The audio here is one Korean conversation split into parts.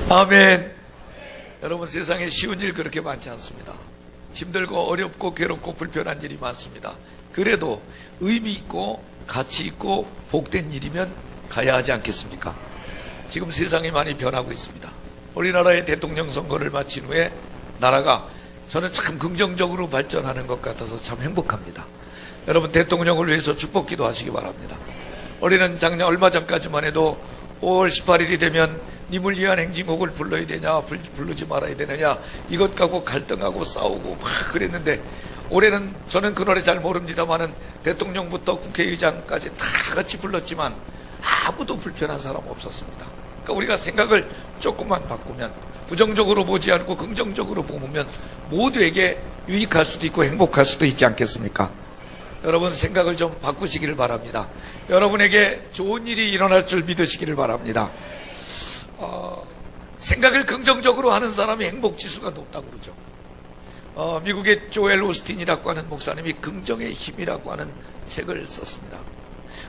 아멘. 여러분, 세상에 쉬운 일 그렇게 많지 않습니다. 힘들고 어렵고 괴롭고 불편한 일이 많습니다. 그래도 의미 있고 가치 있고 복된 일이면 가야 하지 않겠습니까? 지금 세상이 많이 변하고 있습니다. 우리나라의 대통령 선거를 마친 후에 나라가 저는 참 긍정적으로 발전하는 것 같아서 참 행복합니다. 여러분, 대통령을 위해서 축복 기도하시기 바랍니다. 우리는 작년 얼마 전까지만 해도 5월 18일이 되면 님을 위한 행진곡을 불러야 되냐 부르지 말아야 되느냐 이것 갖고 갈등하고 싸우고 막 그랬는데, 올해는 저는 그 노래 잘 모릅니다만은 대통령부터 국회의장까지 다 같이 불렀지만 아무도 불편한 사람 없었습니다. 그러니까 우리가 생각을 조금만 바꾸면, 부정적으로 보지 않고 긍정적으로 보면 모두에게 유익할 수도 있고 행복할 수도 있지 않겠습니까? 여러분, 생각을 좀 바꾸시기를 바랍니다. 여러분에게 좋은 일이 일어날 줄 믿으시기를 바랍니다. 생각을 긍정적으로 하는 사람이 행복지수가 높다고 그러죠. 미국의 조엘 오스틴이라고 하는 목사님이 긍정의 힘이라고 하는 책을 썼습니다.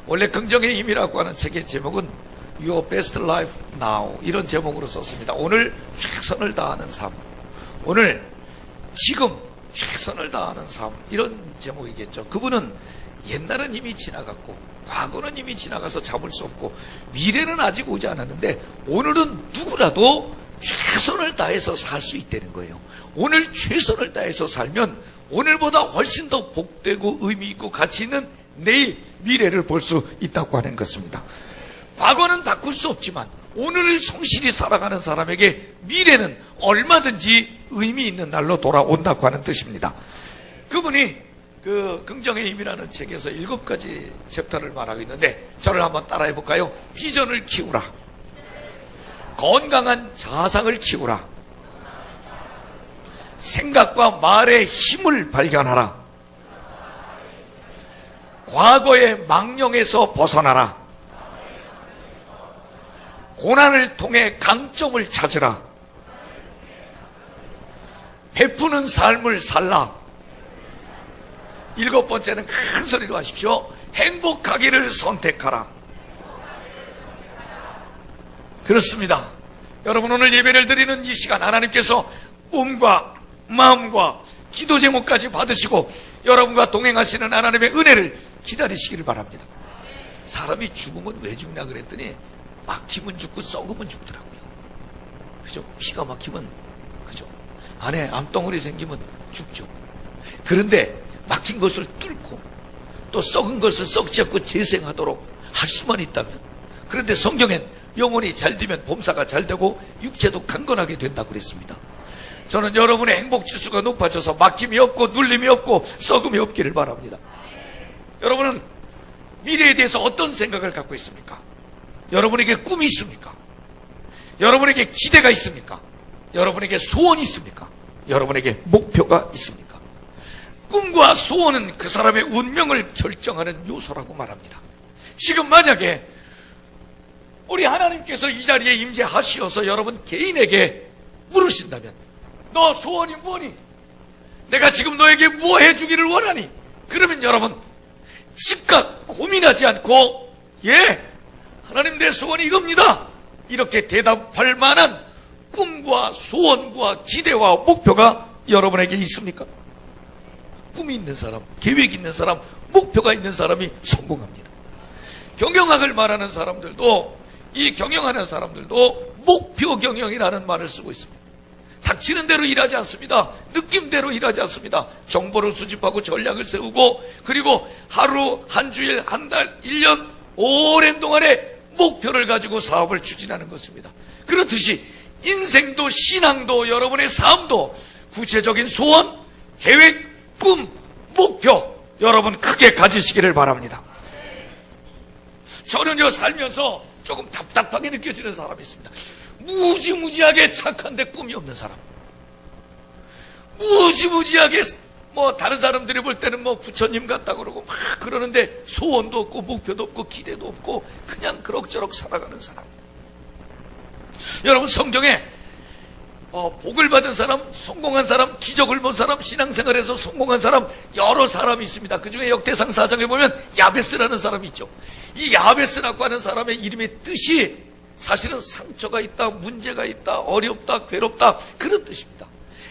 원래 긍정의 힘이라고 하는 책의 제목은 Your Best Life Now 이런 제목으로 썼습니다. 오늘 최선을 다하는 삶, 오늘 지금 최선을 다하는 삶, 이런 제목이겠죠. 그분은 옛날은 이미 지나갔고 과거는 이미 지나가서 잡을 수 없고 미래는 아직 오지 않았는데 오늘은 누구라도 최선을 다해서 살 수 있다는 거예요. 오늘 최선을 다해서 살면 오늘보다 훨씬 더 복되고 의미 있고 가치 있는 내일 미래를 볼 수 있다고 하는 것입니다. 과거는 바꿀 수 없지만 오늘을 성실히 살아가는 사람에게 미래는 얼마든지 의미 있는 날로 돌아온다고 하는 뜻입니다. 그분이 그 긍정의 힘이라는 책에서 7가지 챕터를 말하고 있는데, 저를 한번 따라해 볼까요? 비전을 키우라, 건강한 자상을 키우라, 생각과 말의 힘을 발견하라, 과거의 망령에서 벗어나라, 고난을 통해 강점을 찾으라, 베푸는 삶을 살라. 7번째는 큰 소리로 하십시오. 행복하기를 선택하라. 그렇습니다. 여러분, 오늘 예배를 드리는 이 시간 하나님께서 몸과 마음과 기도 제목까지 받으시고 여러분과 동행하시는 하나님의 은혜를 기다리시기를 바랍니다. 사람이 죽으면 왜 죽냐 그랬더니 막히면 죽고 썩으면 죽더라고요. 그죠? 피가 막히면, 그죠? 안에 암덩어리 생기면 죽죠. 그런데 막힌 것을 뚫고 또 썩은 것을 썩지 않고 재생하도록 할 수만 있다면, 그런데 성경엔 영혼이 잘 되면 범사가 잘 되고 육체도 강건하게 된다고 그랬습니다. 저는 여러분의 행복지수가 높아져서 막힘이 없고 눌림이 없고 썩음이 없기를 바랍니다. 여러분은 미래에 대해서 어떤 생각을 갖고 있습니까? 여러분에게 꿈이 있습니까? 여러분에게 기대가 있습니까? 여러분에게 소원이 있습니까? 여러분에게 목표가 있습니까? 꿈과 소원은 그 사람의 운명을 결정하는 요소라고 말합니다. 지금 만약에 우리 하나님께서 이 자리에 임재하시어서 여러분 개인에게 물으신다면, 너 소원이 뭐니? 내가 지금 너에게 뭐 해주기를 원하니? 그러면 여러분 즉각 고민하지 않고, 예, 하나님, 내 소원이 이겁니다, 이렇게 대답할 만한 꿈과 소원과 기대와 목표가 여러분에게 있습니까? 꿈이 있는 사람, 계획 있는 사람, 목표가 있는 사람이 성공합니다. 경영학을 말하는 사람들도, 이 경영하는 사람들도 목표 경영이라는 말을 쓰고 있습니다. 닥치는 대로 일하지 않습니다. 느낌대로 일하지 않습니다. 정보를 수집하고 전략을 세우고, 그리고 하루, 한 주일, 한 달, 1년, 오랜 동안의 목표를 가지고 사업을 추진하는 것입니다. 그렇듯이 인생도 신앙도 여러분의 삶도 구체적인 소원, 계획, 꿈, 목표 여러분 크게 가지시기를 바랍니다. 저는요, 살면서 조금 답답하게 느껴지는 사람이 있습니다. 무지무지하게 착한데 꿈이 없는 사람. 무지무지하게 다른 사람들이 볼 때는 부처님 같다 그러고 막 그러는데 소원도 없고 목표도 없고 기대도 없고 그냥 그럭저럭 살아가는 사람. 여러분, 성경에 복을 받은 사람, 성공한 사람, 기적을 본 사람, 신앙생활에서 성공한 사람 여러 사람이 있습니다. 그 중에 역대상 4장에 보면 야베스라는 사람이 있죠. 이 야베스라고 하는 사람의 이름의 뜻이 사실은 상처가 있다, 문제가 있다, 어렵다, 괴롭다, 그런 뜻입니다.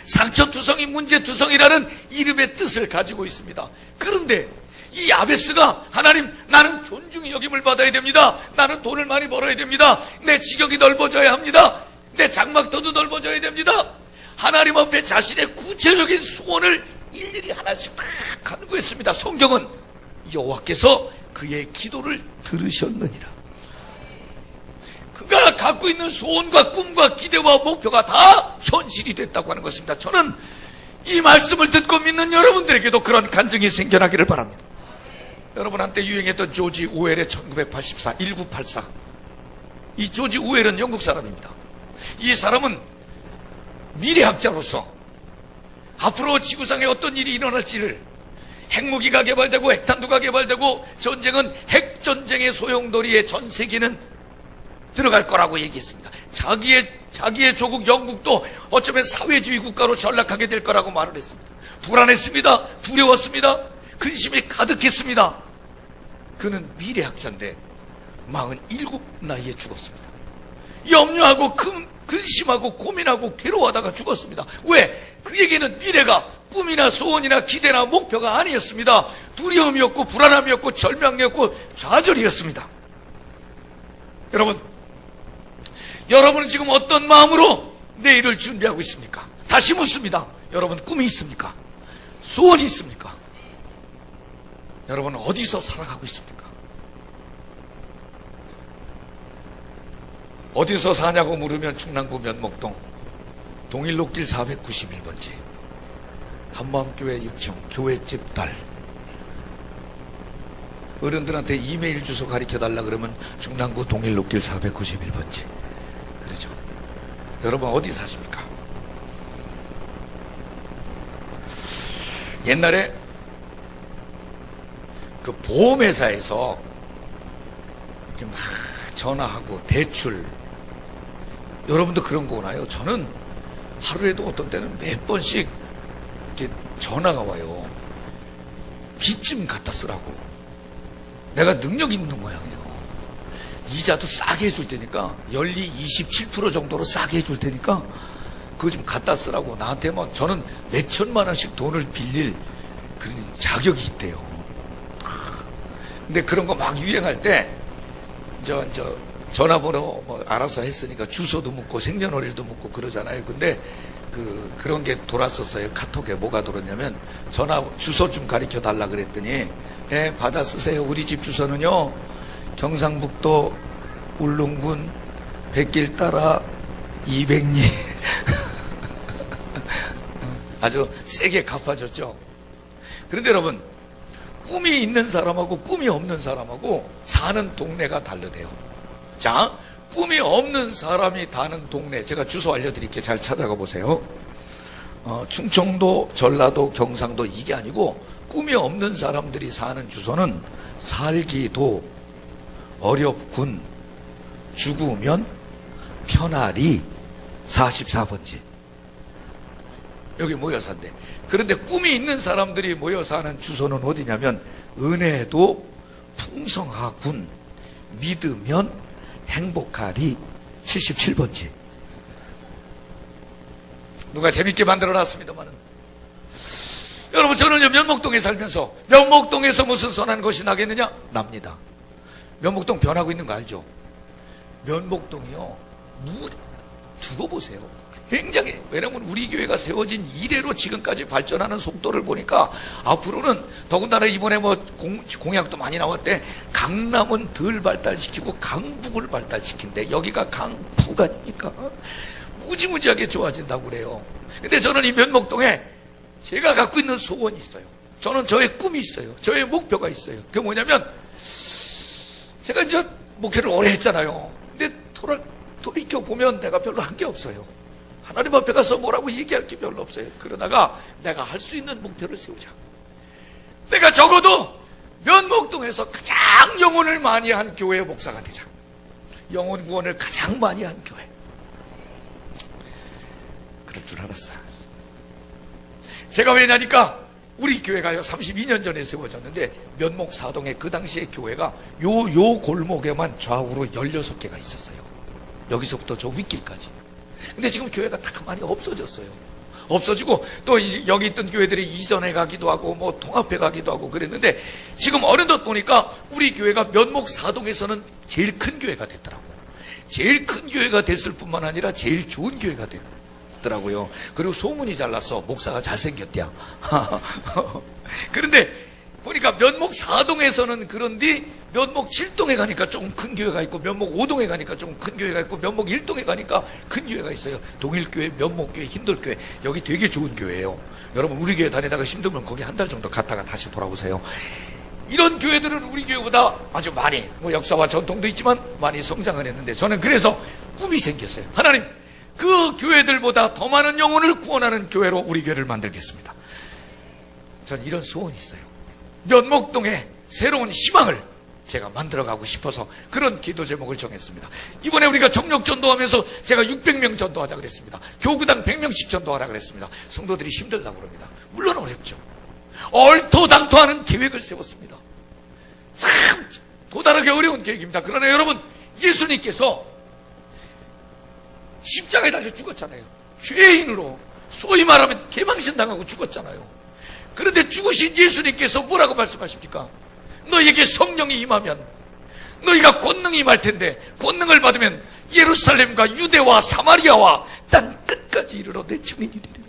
상처투성이, 문제투성이라는 이름의 뜻을 가지고 있습니다. 그런데 이 야베스가 하나님, 나는 존중이 여김을 받아야 됩니다. 나는 돈을 많이 벌어야 됩니다. 내 지경이 넓어져야 합니다. 내 장막터도 넓어져야 됩니다. 하나님 앞에 자신의 구체적인 소원을 일일이 하나씩 다 간구했습니다. 성경은 여호와께서 그의 기도를 들으셨느니라. 그가 갖고 있는 소원과 꿈과 기대와 목표가 다 현실이 됐다고 하는 것입니다. 저는 이 말씀을 듣고 믿는 여러분들에게도 그런 간증이 생겨나기를 바랍니다. 여러분, 한때 유행했던 조지 우웰의 1984, 1984. 이 조지 우웰은 영국 사람입니다. 이 사람은 미래학자로서 앞으로 지구상에 어떤 일이 일어날지를, 핵무기가 개발되고 핵탄두가 개발되고 전쟁은 핵전쟁의 소용돌이에 전 세계는 들어갈 거라고 얘기했습니다. 자기의 조국 영국도 어쩌면 사회주의 국가로 전락하게 될 거라고 말을 했습니다. 불안했습니다. 두려웠습니다. 근심이 가득했습니다. 그는 미래학자인데 47 나이에 죽었습니다. 염려하고 근심하고 고민하고 괴로워하다가 죽었습니다. 왜? 그에게는 미래가 꿈이나 소원이나 기대나 목표가 아니었습니다. 두려움이었고 불안함이었고 절망이었고 좌절이었습니다. 여러분은 지금 어떤 마음으로 내일을 준비하고 있습니까? 다시 묻습니다. 여러분, 꿈이 있습니까? 소원이 있습니까? 여러분은 어디서 살아가고 있습니까? 어디서 사냐고 물으면 충남구 면목동 동일로길 491번지 한마음교회 6층 교회집 딸. 어른들한테 이메일 주소 가르쳐달라 그러면 충남구 동일로길 491번지. 그러죠. 여러분, 어디 사십니까? 옛날에 그 보험회사에서 이렇게 막 전화하고 대출, 여러분도 그런 거 오나요? 저는 하루에도 어떤 때는 몇 번씩 이렇게 전화가 와요. 빚 좀 갖다 쓰라고. 내가 능력 있는 모양이에요. 이자도 싸게 해줄 테니까, 연리 27% 정도로 싸게 해줄 테니까 그거 좀 갖다 쓰라고. 나한테만, 저는 몇 천만 원씩 돈을 빌릴 그런 자격이 있대요. 근데 그런 거 막 유행할 때 전화번호 뭐 알아서 했으니까 주소도 묻고 생년월일도 묻고 그러잖아요. 근데 그런 게 돌았었어요. 카톡에 뭐가 돌았냐면, 주소 좀 가르쳐 달라 그랬더니, 예, 받아 쓰세요. 우리 집 주소는요, 경상북도 울릉군 백길 따라 200리. 아주 세게 갚아줬죠. 그런데 여러분, 꿈이 있는 사람하고 꿈이 없는 사람하고 사는 동네가 다르대요. 자, 꿈이 없는 사람이 사는 동네, 제가 주소 알려드릴게요. 잘 찾아가 보세요. 충청도, 전라도, 경상도, 이게 아니고 꿈이 없는 사람들이 사는 주소는 살기도 어렵군, 죽으면 편하리 44번지. 여기 모여 산대. 그런데 꿈이 있는 사람들이 모여 사는 주소는 어디냐면, 은혜도 풍성하군, 믿으면 행복하리 77번지. 누가 재밌게 만들어놨습니다만은, 여러분, 저는 면목동에 살면서, 면목동에서 무슨 선한 것이 나겠느냐? 납니다. 면목동 변하고 있는 거 알죠? 면목동이요, 두고 보세요. 굉장히, 왜냐면 우리 교회가 세워진 이래로 지금까지 발전하는 속도를 보니까 앞으로는, 더군다나 이번에 뭐 공약도 많이 나왔대. 강남은 덜 발달시키고 강북을 발달시킨대. 여기가 강북 아닙니까? 무지무지하게 좋아진다고 그래요. 근데 저는 이 면목동에 제가 갖고 있는 소원이 있어요. 저는 저의 꿈이 있어요. 저의 목표가 있어요. 그게 뭐냐면, 제가 이제 목회를 오래 했잖아요. 근데 돌이켜보면 내가 별로 한 게 없어요. 하나님 앞에 가서 뭐라고 얘기할 게 별로 없어요. 그러다가 내가 할 수 있는 목표를 세우자. 내가 적어도 면목동에서 가장 영혼을 많이 한 교회의 목사가 되자. 영혼 구원을 가장 많이 한 교회. 그럴 줄 알았어요. 제가 왜냐니까, 우리 교회가요 32년 전에 세워졌는데, 면목 사동의 그 당시의 교회가 요 골목에만 좌우로 16개가 있었어요. 여기서부터 저 윗길까지. 근데 지금 교회가 다 많이 없어졌어요. 없어지고 또 여기 있던 교회들이 이전에 가기도 하고 뭐 통합해 가기도 하고 그랬는데, 지금 어느덧 보니까 우리 교회가 면목사동에서는 제일 큰 교회가 됐더라고요. 제일 큰 교회가 됐을 뿐만 아니라 제일 좋은 교회가 됐더라고요. 그리고 소문이 잘 났어. 목사가 잘생겼대야. 그런데 보니까 면목 4동에서는 그런데 면목 7동에 가니까 조금 큰 교회가 있고, 면목 5동에 가니까 조금 큰 교회가 있고, 면목 1동에 가니까 큰 교회가 있어요. 동일교회, 면목교회, 힘들교회, 여기 되게 좋은 교회예요. 여러분 우리 교회 다니다가 힘들면 거기 한 달 정도 갔다가 다시 돌아오세요. 이런 교회들은 우리 교회보다 아주 많이 뭐 역사와 전통도 있지만 많이 성장을 했는데, 저는 그래서 꿈이 생겼어요. 하나님, 그 교회들보다 더 많은 영혼을 구원하는 교회로 우리 교회를 만들겠습니다. 저는 이런 소원이 있어요. 면목동에 새로운 희망을 제가 만들어가고 싶어서 그런 기도 제목을 정했습니다. 이번에 우리가 정력 전도하면서 제가 600명 전도하자 그랬습니다. 교구당 100명씩 전도하라 그랬습니다. 성도들이 힘들다고 그럽니다. 물론 어렵죠. 얼토당토하는 계획을 세웠습니다. 참 도달하기 어려운 계획입니다. 그러나 여러분, 예수님께서 십자가에 달려 죽었잖아요. 죄인으로, 소위 말하면 개망신 당하고 죽었잖아요. 그런데 죽으신 예수님께서 뭐라고 말씀하십니까? 너에게 성령이 임하면 너희가 권능이 임할 텐데, 권능을 받으면 예루살렘과 유대와 사마리아와 땅 끝까지 이르러 내 증인이 되리라.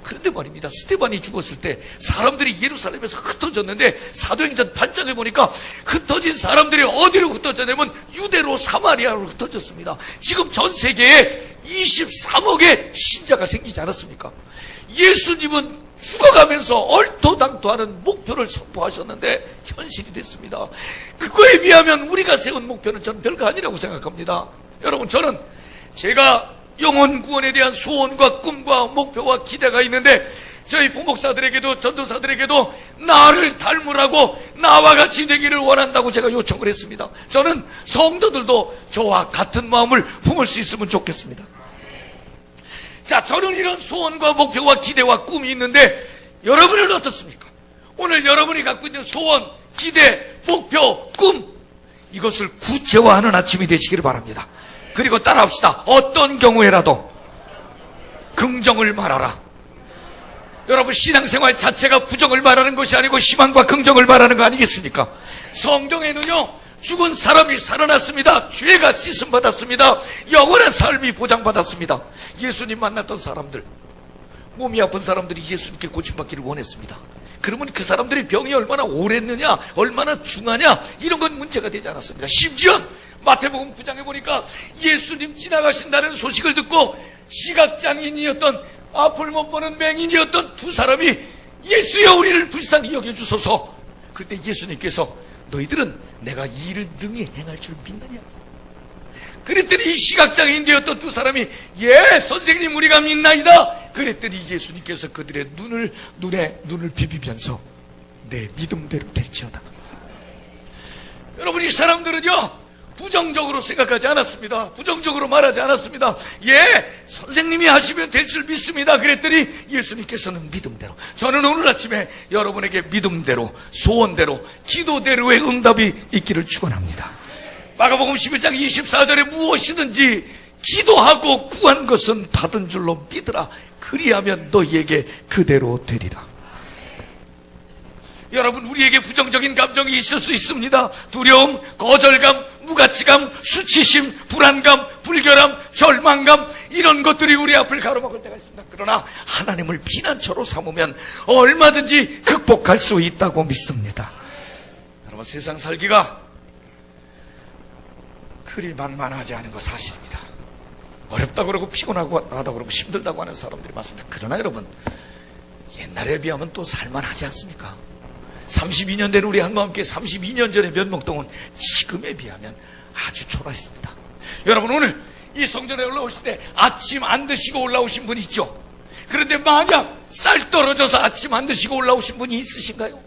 그런데 말입니다, 스데반이 죽었을 때 사람들이 예루살렘에서 흩어졌는데, 사도행전 8장에 보니까 흩어진 사람들이 어디로 흩어졌냐면 유대로 사마리아로 흩어졌습니다. 지금 전 세계에 23억의 신자가 생기지 않았습니까? 예수님은 죽어가면서 얼토당토하는 목표를 선포하셨는데 현실이 됐습니다. 그거에 비하면 우리가 세운 목표는 저는 별거 아니라고 생각합니다. 여러분, 저는 제가 영혼 구원에 대한 소원과 꿈과 목표와 기대가 있는데, 저희 부목사들에게도 전도사들에게도 나를 닮으라고, 나와 같이 되기를 원한다고 제가 요청을 했습니다. 저는 성도들도 저와 같은 마음을 품을 수 있으면 좋겠습니다. 자, 저는 이런 소원과 목표와 기대와 꿈이 있는데, 여러분은 어떻습니까? 오늘 여러분이 갖고 있는 소원, 기대, 목표, 꿈, 이것을 구체화하는 아침이 되시기를 바랍니다. 그리고 따라합시다. 어떤 경우에라도 긍정을 말하라. 여러분, 신앙생활 자체가 부정을 말하는 것이 아니고 희망과 긍정을 말하는 거 아니겠습니까? 성경에는요, 죽은 사람이 살아났습니다. 죄가 씻음 받았습니다. 영원한 삶이 보장받았습니다. 예수님 만났던 사람들, 몸이 아픈 사람들이 예수님께 고침받기를 원했습니다. 그러면 그 사람들의 병이 얼마나 오랬느냐, 얼마나 중하냐, 이런 건 문제가 되지 않았습니다. 심지어 마태복음 9장에 보니까 예수님 지나가신다는 소식을 듣고 시각장애인이었던, 앞을 못 보는 맹인이었던 두 사람이 예수여 우리를 불쌍히 여겨주소서. 그때 예수님께서 너희들은 내가 이 일을 능히 행할 줄 믿느냐? 그랬더니 이 시각장애인 되었던 두 사람이 예 선생님 우리가 믿나이다. 그랬더니 예수님께서 그들의 눈을 비비면서 내 믿음대로 될지어다. 여러분, 이 사람들은요 부정적으로 생각하지 않았습니다. 부정적으로 말하지 않았습니다. 예, 선생님이 하시면 될 줄 믿습니다. 그랬더니 예수님께서는 믿음대로. 저는 오늘 아침에 여러분에게 믿음대로, 소원대로, 기도대로의 응답이 있기를 축원합니다. 마가복음 11장 24절에 무엇이든지 기도하고 구한 것은 받은 줄로 믿으라. 그리하면 너희에게 그대로 되리라. 여러분, 우리에게 부정적인 감정이 있을 수 있습니다. 두려움, 거절감, 무가치감, 수치심, 불안감, 불결함, 절망감, 이런 것들이 우리 앞을 가로막을 때가 있습니다. 그러나 하나님을 피난처로 삼으면 얼마든지 극복할 수 있다고 믿습니다. 여러분, 세상 살기가 그리 만만하지 않은 거 사실입니다. 어렵다고 그러고 피곤하고 하다고 그러고 힘들다고 하는 사람들이 많습니다. 그러나 여러분, 옛날에 비하면 또 살만하지 않습니까? 32년 된 우리 한마음교회 32년 전의 면목동은 지금에 비하면 아주 초라했습니다. 여러분, 오늘 이 성전에 올라오실 때 아침 안 드시고 올라오신 분 있죠? 그런데 만약 쌀 떨어져서 아침 안 드시고 올라오신 분이 있으신가요?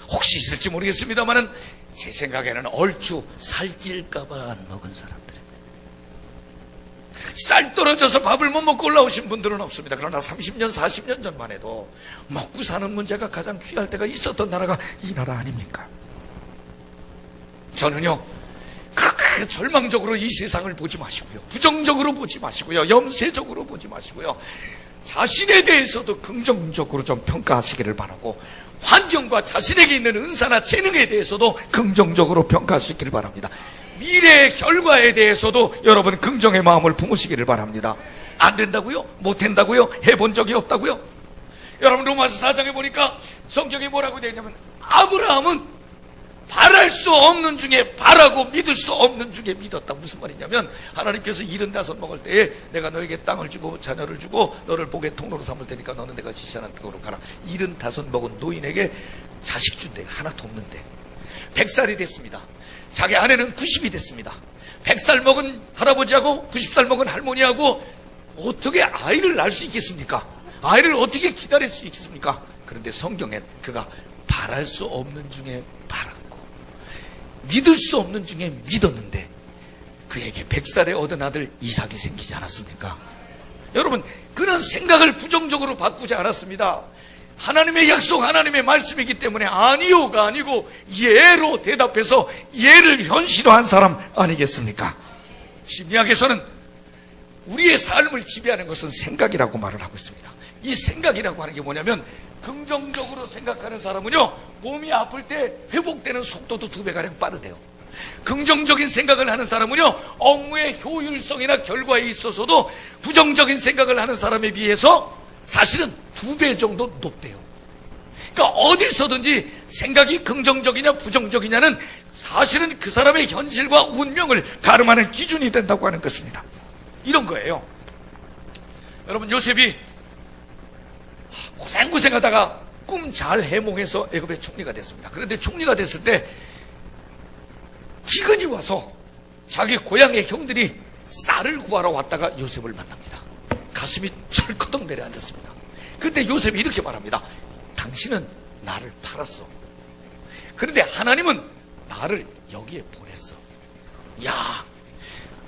혹시 있을지 모르겠습니다만은 제 생각에는 얼추 살찔까봐 안 먹은 사람들, 쌀 떨어져서 밥을 못 먹고 올라오신 분들은 없습니다. 그러나 30년, 40년 전만 해도 먹고 사는 문제가 가장 귀할 때가 있었던 나라가 이 나라 아닙니까? 저는요, 절망적으로 이 세상을 보지 마시고요. 부정적으로 보지 마시고요. 염세적으로 보지 마시고요. 자신에 대해서도 긍정적으로 좀 평가하시기를 바라고, 환경과 자신에게 있는 은사나 재능에 대해서도 긍정적으로 평가하시기를 바랍니다. 미래의 결과에 대해서도 여러분 긍정의 마음을 품으시기를 바랍니다. 안 된다고요? 못 된다고요? 해본 적이 없다고요? 여러분 로마서 4장에 보니까 성경에 뭐라고 되어 있냐면, 아브라함은 바랄 수 없는 중에 바라고 믿을 수 없는 중에 믿었다. 무슨 말이냐면, 하나님께서 75 먹을 때에 내가 너에게 땅을 주고 자녀를 주고 너를 복의 통로로 삼을 테니까 너는 내가 지시하는 땅으로 가라. 75 먹은 노인에게 자식 준대. 하나도 없는데 100살이 됐습니다. 자기 아내는 90이 됐습니다. 100살 먹은 할아버지하고 90살 먹은 할머니하고 어떻게 아이를 낳을 수 있겠습니까? 아이를 어떻게 기다릴 수 있겠습니까? 그런데 성경엔 그가 바랄 수 없는 중에 바랐고 믿을 수 없는 중에 믿었는데 그에게 100살에 얻은 아들 이삭이 생기지 않았습니까? 여러분, 그런 생각을 부정적으로 바꾸지 않았습니다. 하나님의 약속, 하나님의 말씀이기 때문에 아니요가 아니고 예로 대답해서 예를 현실화한 사람 아니겠습니까? 심리학에서는 우리의 삶을 지배하는 것은 생각이라고 말을 하고 있습니다. 이 생각이라고 하는 게 뭐냐면, 긍정적으로 생각하는 사람은요, 몸이 아플 때 회복되는 속도도 2배가량 빠르대요. 긍정적인 생각을 하는 사람은요, 업무의 효율성이나 결과에 있어서도 부정적인 생각을 하는 사람에 비해서 사실은 2배 정도 높대요. 그러니까 어디서든지 생각이 긍정적이냐 부정적이냐는 사실은 그 사람의 현실과 운명을 가름하는 기준이 된다고 하는 것입니다. 이런 거예요. 여러분, 요셉이 고생하다가 꿈 잘 해몽해서 애굽의 총리가 됐습니다. 그런데 총리가 됐을 때 기근이 와서 자기 고향의 형들이 쌀을 구하러 왔다가 요셉을 만납니다. 가슴이 철커덕 내려앉았습니다. 그런데 요셉이 이렇게 말합니다. 당신은 나를 팔았어. 그런데 하나님은 나를 여기에 보냈어. 야,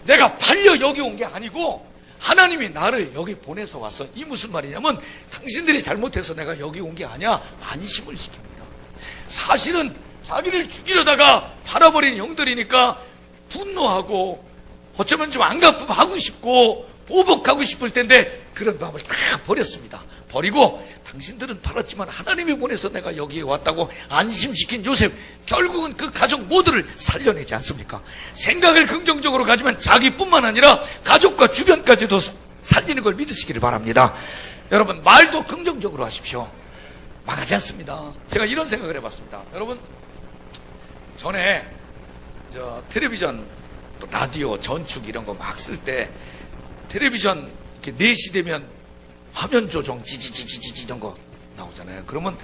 내가 팔려 여기 온 게 아니고 하나님이 나를 여기 보내서 왔어. 이 무슨 말이냐면, 당신들이 잘못해서 내가 여기 온 게 아니야. 안심을 시킵니다. 사실은 자기를 죽이려다가 팔아버린 형들이니까 분노하고 어쩌면 좀 안갚음하고 싶고 보복하고 싶을 텐데 그런 마음을 다 버렸습니다. 버리고 당신들은 팔았지만 하나님이 보내서 내가 여기에 왔다고 안심시킨 요셉, 결국은 그 가족 모두를 살려내지 않습니까? 생각을 긍정적으로 가지면 자기뿐만 아니라 가족과 주변까지도 살리는 걸 믿으시기를 바랍니다. 여러분, 말도 긍정적으로 하십시오. 망하지 않습니다. 제가 이런 생각을 해봤습니다. 여러분, 전에 텔레비전, 또 라디오, 전축 이런 거 막 쓸 때 텔레비전 이렇게 4시 되면 화면 조정 지지지지지 이런 거 나오잖아요. 그러면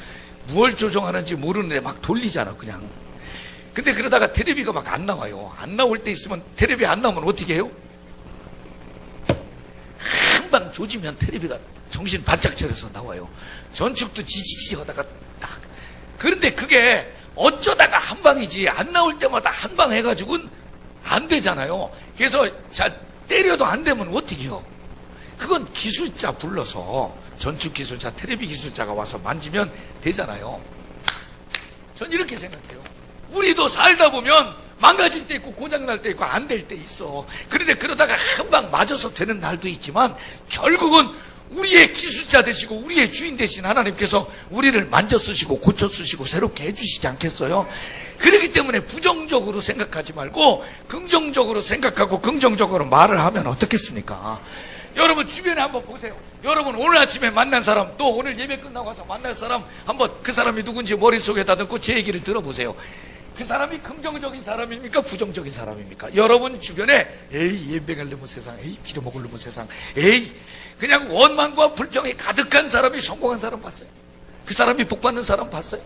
무얼 조정하는지 모르는데 막 돌리잖아, 그냥. 근데 그러다가 텔레비가 막 안 나와요. 안 나올 때 있으면, 텔레비 안 나오면 어떻게 해요? 한 방 조지면 텔레비가 정신 바짝 차려서 나와요. 전축도 지지지 하다가 딱. 그런데 그게 어쩌다가 한 방이지, 안 나올 때마다 한 방 해가지고는 안 되잖아요. 그래서 자, 때려도 안 되면 어떻게 해요? 그건 기술자 불러서, 전축 기술자, 텔레비 기술자가 와서 만지면 되잖아요. 전 이렇게 생각해요. 우리도 살다 보면 망가질 때 있고 고장날 때 있고 안 될 때 있어. 그런데 그러다가 한 방 맞아서 되는 날도 있지만 결국은 우리의 기술자 되시고 우리의 주인 되신 하나님께서 우리를 만져 쓰시고 고쳐 쓰시고 새롭게 해주시지 않겠어요? 그렇기 때문에 부정적으로 생각하지 말고 긍정적으로 생각하고 긍정적으로 말을 하면 어떻겠습니까? 여러분 주변에 한번 보세요. 여러분 오늘 아침에 만난 사람, 또 오늘 예배 끝나고 와서 만날 사람, 한번 그 사람이 누군지 머릿속에다 넣고 제 얘기를 들어보세요. 그 사람이 긍정적인 사람입니까? 부정적인 사람입니까? 여러분 주변에 에이 연병할 놈의 세상, 에이 빌어먹을 놈의 세상, 에이 그냥 원망과 불평이 가득한 사람이 성공한 사람 봤어요? 그 사람이 복받는 사람 봤어요?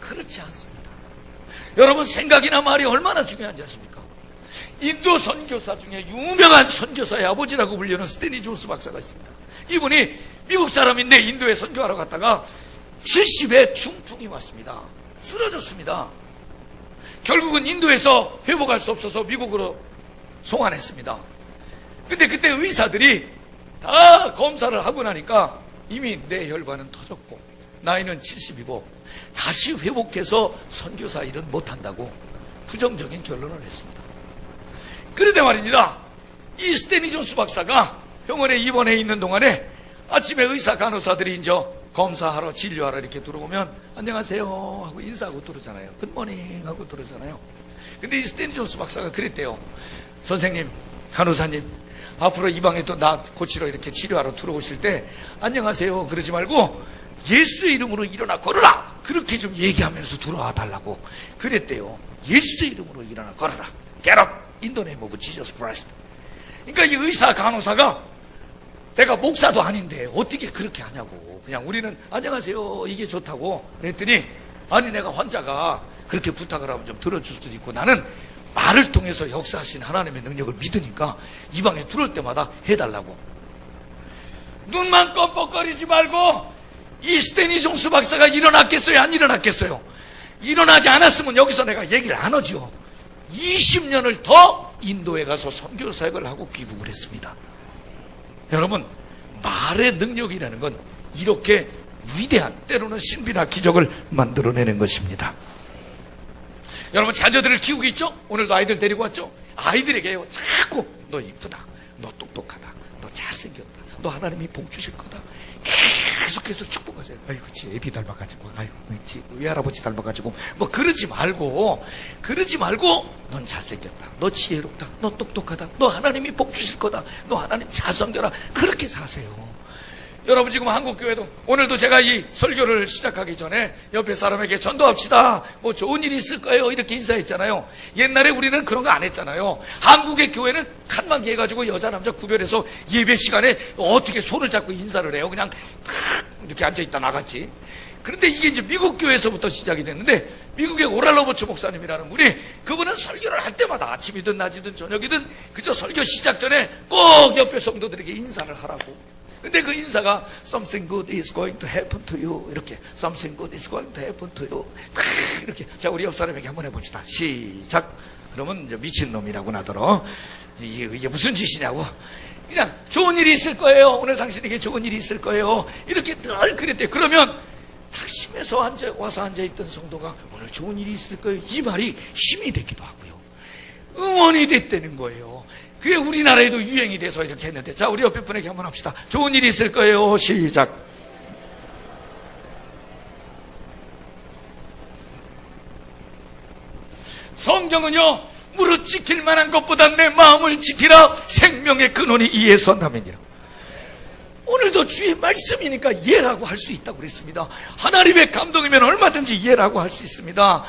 그렇지 않습니다. 여러분 생각이나 말이 얼마나 중요한지 아십니까? 인도 선교사 중에 유명한 선교사의 아버지라고 불리는 스탠리 존스 박사가 있습니다. 이분이 미국 사람인데 인도에 선교하러 갔다가 70에 중풍이 왔습니다. 쓰러졌습니다. 결국은 인도에서 회복할 수 없어서 미국으로 송환했습니다. 근데 그때 의사들이 다 검사를 하고 나니까 이미 내 혈관은 터졌고 나이는 70이고 다시 회복해서 선교사 일은 못한다고 부정적인 결론을 했습니다. 그런데 말입니다, 이 스탠리 존스 박사가 병원에 입원해 있는 동안에 아침에 의사 간호사들이 이제 검사하러 진료하러 이렇게 들어오면 안녕하세요 하고 인사하고 들어오잖아요. 굿모닝 하고 들어오잖아요. 근데 이 스탠리 존스 박사가 그랬대요. 선생님, 간호사님, 앞으로 이 방에 또 나 고치러 이렇게 치료하러 들어오실 때 안녕하세요 그러지 말고 예수의 이름으로 일어나 걸어라, 그렇게 좀 얘기하면서 들어와 달라고 그랬대요. 예수의 이름으로 일어나 걸어라. Get up in the name of Jesus Christ. 그러니까 이 의사 간호사가 내가 목사도 아닌데 어떻게 그렇게 하냐고. 그냥 우리는 안녕하세요 이게 좋다고 그랬더니, 아니 내가 환자가 그렇게 부탁을 하면 좀 들어줄 수도 있고 나는 말을 통해서 역사하신 하나님의 능력을 믿으니까 이 방에 들어올 때마다 해달라고. 눈만 껌뻑거리지 말고 이 스탠리 존스 박사가 일어났겠어요 안 일어났겠어요? 일어나지 않았으면 여기서 내가 얘기를 안 하죠. 20년을 더 인도에 가서 선교 사역을 하고 귀국을 했습니다. 여러분, 말의 능력이라는 건 이렇게 위대한, 때로는 신비나 기적을 만들어내는 것입니다. 여러분, 자녀들을 키우고 있죠? 오늘도 아이들 데리고 왔죠? 아이들에게요, 자꾸 너 이쁘다, 너 똑똑하다, 너 잘생겼다, 너 하나님이 복 주실 거다, 계속해서 축복하세요. 아이고 지 애비 닮아가지고, 아이고 지 외할아버지 닮아가지고, 뭐 그러지 말고 넌 잘생겼다, 너 지혜롭다, 너 똑똑하다, 너 하나님이 복 주실 거다, 너 하나님 잘 섬겨라, 그렇게 사세요. 여러분, 지금 한국교회도 오늘도 제가 이 설교를 시작하기 전에 옆에 사람에게 전도합시다, 뭐 좋은 일이 있을 거예요, 이렇게 인사했잖아요. 옛날에 우리는 그런 거 안 했잖아요. 한국의 교회는 칸막이 해가지고 여자 남자 구별해서 예배 시간에 어떻게 손을 잡고 인사를 해요. 그냥 이렇게 앉아있다 나갔지. 그런데 이게 이제 미국 교회에서부터 시작이 됐는데, 미국의 오랄로버츠 목사님이라는 분이, 그분은 설교를 할 때마다 아침이든 낮이든 저녁이든 그저 설교 시작 전에 꼭 옆에 성도들에게 인사를 하라고. 근데 그 인사가 Something good is going to happen to you, 이렇게 Something good is going to happen to you, 이렇게. 자, 우리 옆 사람에게 한번 해봅시다. 시작. 그러면 이제 미친놈이라고 나더러 이게 무슨 짓이냐고. 그냥 좋은 일이 있을 거예요, 오늘 당신에게 좋은 일이 있을 거예요, 이렇게 늘 그랬대요. 그러면 tak심에서 와서 앉아있던 성도가 오늘 좋은 일이 있을 거예요, 이 말이 힘이 되기도 하고요, 응원이 됐다는 거예요. 그게 우리나라에도 유행이 돼서 이렇게 했는데, 자, 우리 옆에 분에게 한번 합시다. 좋은 일이 있을 거예요. 시작. 성경은요, 무릇 지킬 만한 것보다 내 마음을 지키라, 생명의 근원이 이에 선함이니라. 오늘도 주의 말씀이니까 예라고 할 수 있다고 그랬습니다. 하나님의 감동이면 얼마든지 예라고 할 수 있습니다.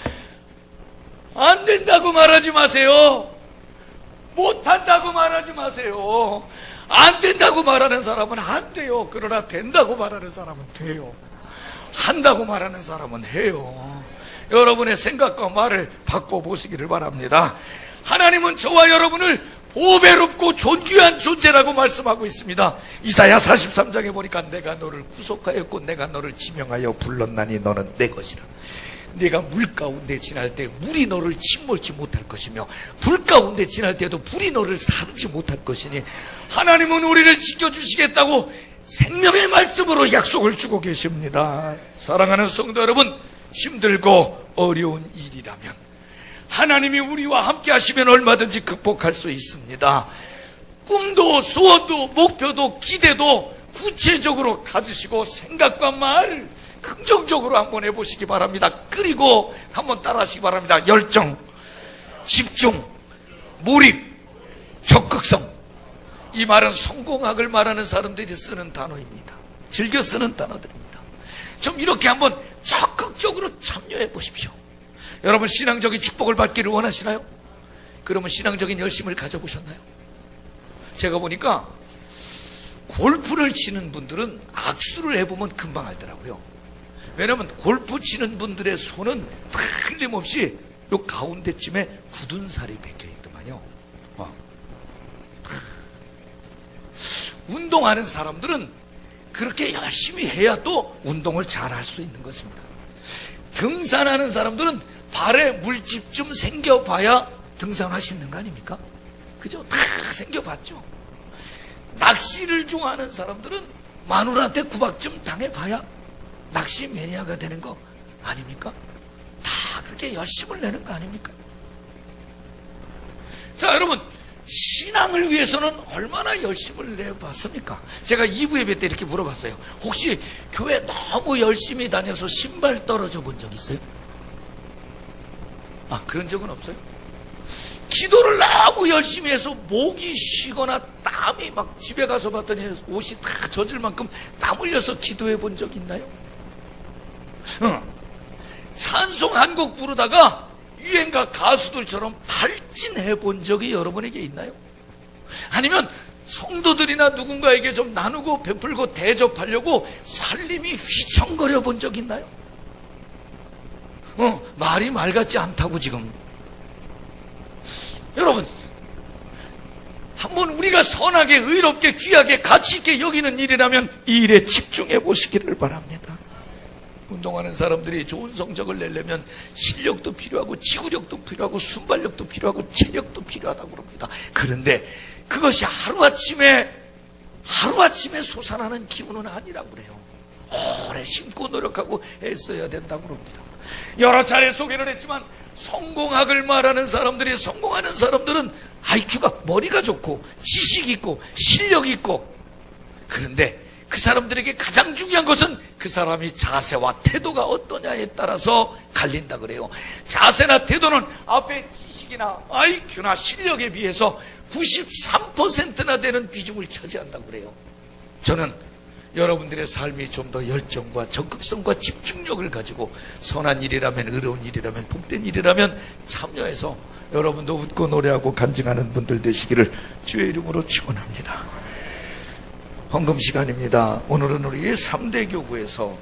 안 된다고 말하지 마세요. 못한다고 말하지 마세요. 안 된다고 말하는 사람은 안 돼요. 그러나 된다고 말하는 사람은 돼요. 한다고 말하는 사람은 해요. 여러분의 생각과 말을 바꿔보시기를 바랍니다. 하나님은 저와 여러분을 보배롭고 존귀한 존재라고 말씀하고 있습니다. 이사야 43장에 보니까 내가 너를 구속하였고 내가 너를 지명하여 불렀나니 너는 내 것이라. 네가 물 가운데 지날 때 물이 너를 침몰치 못할 것이며 불 가운데 지날 때도 불이 너를 사르지 못할 것이니, 하나님은 우리를 지켜주시겠다고 생명의 말씀으로 약속을 주고 계십니다. 사랑하는 성도 여러분, 힘들고 어려운 일이라면 하나님이 우리와 함께 하시면 얼마든지 극복할 수 있습니다. 꿈도 소원도 목표도 기대도 구체적으로 가지시고 생각과 말을 긍정적으로 한번 해보시기 바랍니다. 그리고 한번 따라하시기 바랍니다. 열정, 집중, 몰입, 적극성. 이 말은 성공학을 말하는 사람들이 쓰는 단어입니다. 즐겨 쓰는 단어들입니다. 좀 이렇게 한번 적극적으로 참여해 보십시오. 여러분, 신앙적인 축복을 받기를 원하시나요? 그러면 신앙적인 열심을 가져보셨나요? 제가 보니까 골프를 치는 분들은 악수를 해보면 금방 알더라고요. 왜냐하면 골프 치는 분들의 손은 틀림없이 요 가운데쯤에 굳은 살이 박혀있더만요. 운동하는 사람들은 그렇게 열심히 해야 또 운동을 잘 할 수 있는 것입니다. 등산하는 사람들은 발에 물집 좀 생겨봐야 등산할 수 있는 거 아닙니까? 그죠? 다 생겨봤죠. 낚시를 좋아하는 사람들은 마누라한테 구박 좀 당해봐야 낚시 매니아가 되는 거 아닙니까? 다 그렇게 열심을 내는 거 아닙니까? 자, 여러분, 신앙을 위해서는 얼마나 열심을 내봤습니까? 제가 2부 예배 때 이렇게 물어봤어요. 혹시 교회 너무 열심히 다녀서 신발 떨어져 본 적 있어요? 그런 적은 없어요? 기도를 너무 열심히 해서 목이 쉬거나 땀이 막 집에 가서 봤더니 옷이 다 젖을 만큼 땀 흘려서 기도해 본 적 있나요? 찬송 한 곡 부르다가 유행가 가수들처럼 탈진해 본 적이 여러분에게 있나요? 아니면 성도들이나 누군가에게 좀 나누고 베풀고 대접하려고 살림이 휘청거려 본 적 있나요? 말이 말 같지 않다고 지금. 여러분, 한번 우리가 선하게 의롭게 귀하게 가치 있게 여기는 일이라면 이 일에 집중해 보시기를 바랍니다. 운동하는 사람들이 좋은 성적을 내려면 실력도 필요하고 지구력도 필요하고 순발력도 필요하고 체력도 필요하다고 그럽니다. 그런데 그것이 하루아침에 솟아나는 기운은 아니라고 그래요. 오래 심고 노력하고 애써야 된다고 그럽니다. 여러 차례 소개를 했지만 성공학을 말하는 사람들이, 성공하는 사람들은 IQ가, 머리가 좋고 지식이 있고 실력이 있고, 그런데 그 사람들에게 가장 중요한 것은 그 사람이 자세와 태도가 어떠냐에 따라서 갈린다 그래요. 자세나 태도는 앞에 지식이나 IQ나 실력에 비해서 93%나 되는 비중을 차지한다고 그래요. 저는 여러분들의 삶이 좀 더 열정과 적극성과 집중력을 가지고 선한 일이라면, 의로운 일이라면, 복된 일이라면 참여해서 여러분도 웃고 노래하고 간증하는 분들 되시기를 주의 이름으로 축원합니다. 헌금 시간입니다. 오늘은 우리 3대 교구에서